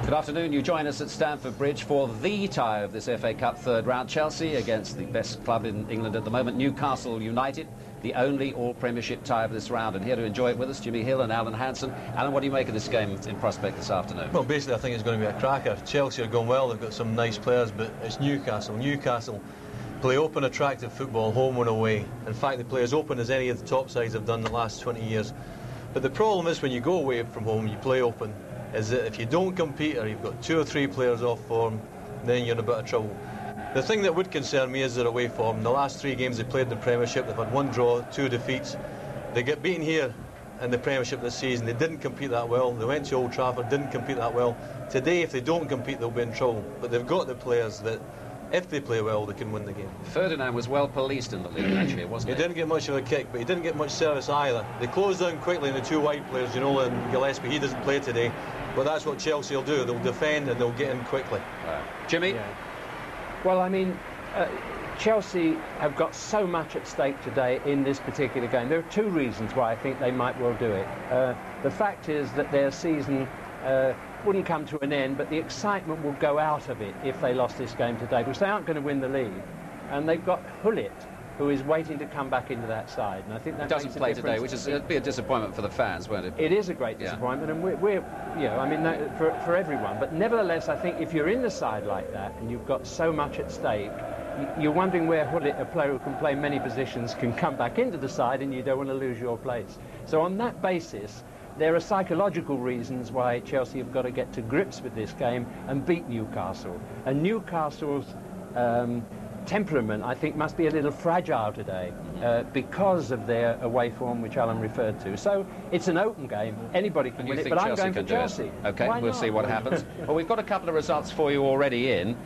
Good afternoon. You join us at Stamford Bridge for the tie of this FA Cup third round. Chelsea against the best club in England at the moment, Newcastle United, the only all-Premiership tie of this round. And here to enjoy it with us, Jimmy Hill and Alan Hansen. Alan, what do you make of this game in prospect this afternoon? Well, basically, I think it's going to be a cracker. Chelsea are going well. They've got some nice players, but it's Newcastle. Newcastle play open, attractive football, home and away. In fact, they play as open as any of the top sides have done in the last 20 years. But the problem is when you go away from home, you play open, is that if you don't compete or you've got 2 or 3 players off form, then you're in a bit of trouble. The thing that would concern me is their away form. The last 3 games they played in the Premiership, they've had 1 draw, 2 defeats. They get beaten here in the Premiership this season. They didn't compete that well. They went to Old Trafford, didn't compete that well. Today, if they don't compete, they'll be in trouble. But they've got the players that, if they play well, they can win the game. Ferdinand was well policed in the league, actually, wasn't he? He didn't get much of a kick, but he didn't get much service either. They closed down quickly in the 2 wide players, you know, and Gillespie, he doesn't play today. But that's what Chelsea will do. They'll defend and they'll get in quickly. Jimmy? Yeah. Well, I mean, Chelsea have got so much at stake today in this particular game. There are 2 reasons why I think they might well do it. The fact is that their season wouldn't come to an end, but the excitement will go out of it if they lost this game today, because they aren't going to win the league. And they've got Hullet, who is waiting to come back into that side. And I think that doesn't play today, which is it'd be a disappointment for the fans, won't it? It is a great disappointment, and we're you know, I mean, for everyone. But nevertheless, I think if you're in the side like that and you've got so much at stake, you're wondering where Hullet, a player who can play many positions, can come back into the side, and you don't want to lose your place. So on that basis, there are psychological reasons why Chelsea have got to get to grips with this game and beat Newcastle. And Newcastle's temperament, I think, must be a little fragile today because of their away form, which Alan referred to. So it's an open game. Anybody can win it, but I'm going for Chelsea. OK, we'll see what happens. Well, we've got a couple of results for you already in.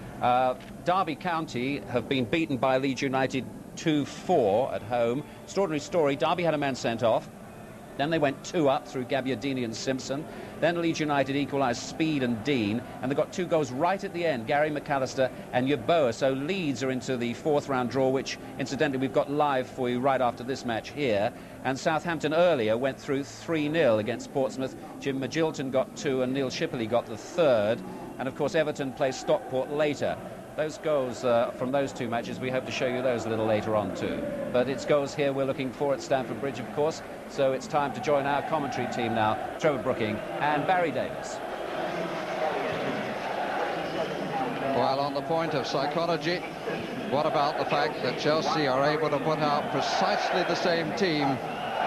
Derby County have been beaten by Leeds United 2-4 at home. Extraordinary story. Derby had a man sent off. Then they went 2 up through Gabbiadini and Simpson. Then Leeds United equalised Speed and Dean, and they got 2 goals right at the end, Gary McAllister and Yeboah. So Leeds are into the 4th round draw, which, incidentally, we've got live for you right after this match here. And Southampton earlier went through 3-0 against Portsmouth. Jim Magilton got 2 and Neil Shipley got the 3rd. And, of course, Everton plays Stockport later. Those goals from those 2 matches, we hope to show you those a little later on too. But it's goals here we're looking for at Stamford Bridge, of course. So it's time to join our commentary team now, Trevor Brooking and Barry Davis. Well, on the point of psychology, what about the fact that Chelsea are able to put out precisely the same team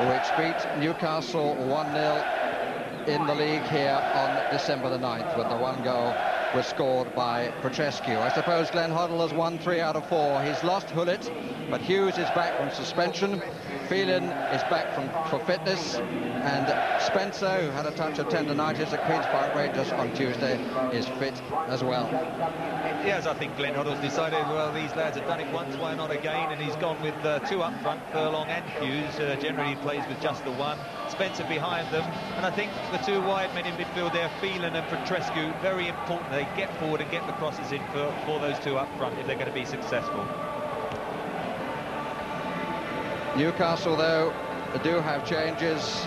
which beat Newcastle 1-0 in the league here on December the 9th, when the 1 goal was scored by Petrescu. I suppose Glenn Hoddle has won 3 out of 4. He's lost Hullet, but Hughes is back from suspension. Phelan is back for fitness, and Spencer, who had a touch of tendinitis at Queen's Park Rangers on Tuesday, is fit as well. Yes, I think Glenn Hoddle's decided, well, these lads have done it once, why not again? And he's gone with 2 up front, Furlong and Hughes. Generally he plays with just the 1. Spencer behind them, and I think the 2 wide men in midfield there, Phelan and Petrescu, very important. They get forward and get the crosses in for those 2 up front if they're going to be successful. Newcastle, though, do have changes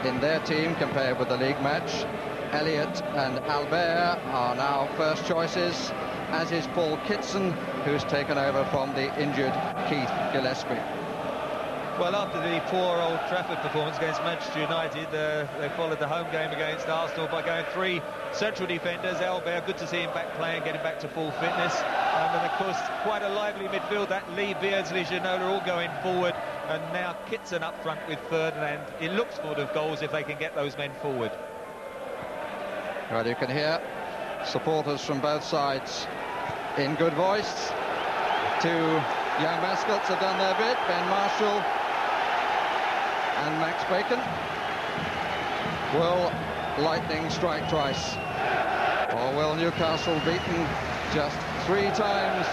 in their team compared with the league match. Elliott and Albert are now first choices, as is Paul Kitson, who's taken over from the injured Keith Gillespie. Well, after the poor Old Trafford performance against Manchester United, they followed the home game against Arsenal by going 3 central defenders. Albert, good to see him back playing, getting back to full fitness. And of course, quite a lively midfield. That Lee, Beardsley, Ginola all going forward. And now Kitson up front with Ferdinand. It looks full of goals if they can get those men forward. Well, you can hear supporters from both sides in good voice. 2 young mascots have done their bit, Ben Marshall and Max Bacon. Will lightning strike twice? Or will Newcastle, beaten just 3 times